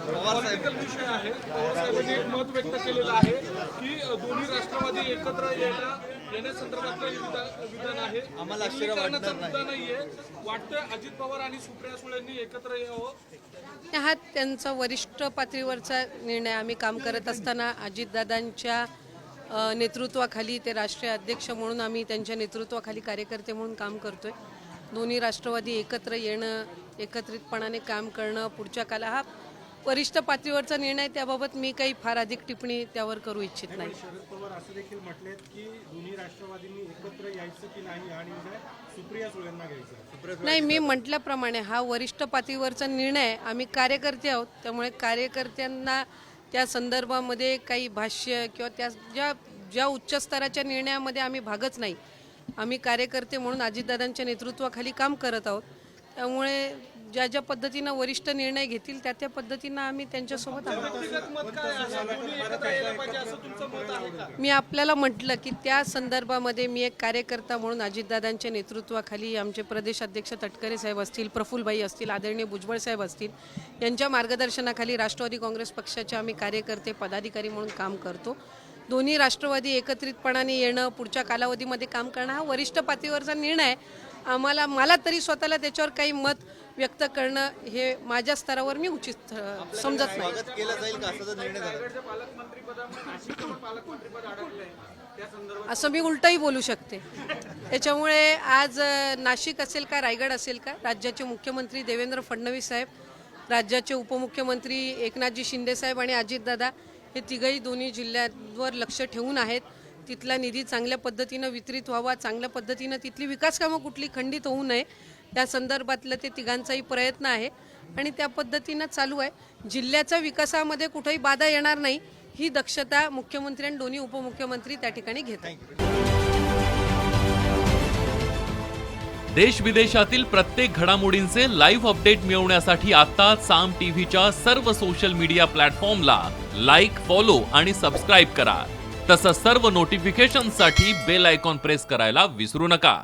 Political विषय आहे. पवारसाहेबांनी एक मत व्यक्त केलेलं आहे की दोन्ही राष्ट्रवादी एकत्र येण्यासंदर्भातलं विधान आहे. आम्हाला आश्चर्य वाटणार मुद्दा नाहीये. वाटतं अजित पवार आणि सुप्रिया सुळेंनी एकत्र यावं. हा त्यांचा वरिष्ठ पातळीवरचा निर्णय. आम्ही काम करत असताना अजितदादांच्या नेतृत्वाखाली, ते राष्ट्रीय अध्यक्ष म्हणून आम्ही त्यांच्या नेतृत्वाखाली कार्यकर्ते म्हणून काम करतोय. दोन्ही राष्ट्रवादी एकत्र येणं, एकत्रितपणाने काम करणं पुढच्या काळात हा वरिष्ठ पातळीवरचा निर्णय. त्याबाबत मी काही फार अधिक टिप्पणी त्यावर करू इच्छित नाही. शरद पवार असं देखील म्हटलेत की दोन्ही राष्ट्रवादींनी एकत्र यायचं की नाही आणि सुप्रिया सुळेंना घ्यायचं. नाही, मी म्हटल्याप्रमाणे हा वरिष्ठ पातळीवरचा निर्णय. आम्ही कार्यकर्ते आहोत, त्यामुळे कार्यकर्त्यांना त्या संदर्भामध्ये काही भाष्य किंवा त्या ज्या उच्च स्तराच्या निर्णयामध्ये आम्ही भागच नाही. आम्ही कार्यकर्ते म्हणून अजितदादांच्या नेतृत्वाखाली काम करत आहोत. त्यामुळे ज्या ज्या पद्धतीनं वरिष्ठ निर्णय घेतील त्या पद्धतीनं आम्ही त्यांच्यासोबत आहोत. मी आपल्याला म्हटलं की त्या संदर्भामध्ये मी एक कार्यकर्ता म्हणून अजितदादांच्या नेतृत्वाखाली आमचे प्रदेश अध्यक्ष तटकरे साहेब असतील, प्रफुल्लभाई असतील, आदरणीय भुजबळ साहेब असतील, यांच्या मार्गदर्शनाखाली राष्ट्रवादी काँग्रेस पक्षाचे आम्ही कार्यकर्ते पदाधिकारी म्हणून काम करतो. दोन्ही राष्ट्रवादी एकत्रितपणाने येणं, पुढच्या कालावधीमध्ये काम करणं हा वरिष्ठ पातळीवरचा निर्णय आहे. मला तरी स्वतःला त्याच्यावर काही मत व्यक्त करणं हे माझ्या स्तरावर मी उचित समजत नाही. असं मी उलटही बोलू शकते. त्याच्यामुळे आज नाशिक असेल का, रायगड असेल का, राज्याचे मुख्यमंत्री देवेंद्र फडणवीस साहेब, राज्याचे उपमुख्यमंत्री एकनाथजी शिंदे साहेब आणि अजितदादा हे तिघही दोन्ही जिल्ह्यांवर लक्ष ठेवून आहेत. तिथला निधी चांगल्या पद्धतीनं वितरित व्हावा, चांगल्या पद्धतीनं तिथली विकास कामं कुठली खंडित होऊ नये, त्या संदर्भातलं ते तिघांचाही प्रयत्न आहे आणि त्या पद्धतीनं चालू आहे. जिल्ह्याच्या विकासामध्ये कुठेही बाधा येणार नाही ही दक्षता मुख्यमंत्री आणि दोन्ही उपमुख्यमंत्री त्या ठिकाणी घेत आहेत. देश विदेशातील प्रत्येक घडामोडींचे लाईव्ह अपडेट मिळवण्यासाठी आता साम टीव्हीच्या सर्व सोशल मीडिया प्लॅटफॉर्मला लाईक, फॉलो आणि सबस्क्राईब करा. तसंच सर्व नोटिफिकेशनसाठी बेल आयकॉन प्रेस करायला विसरू नका.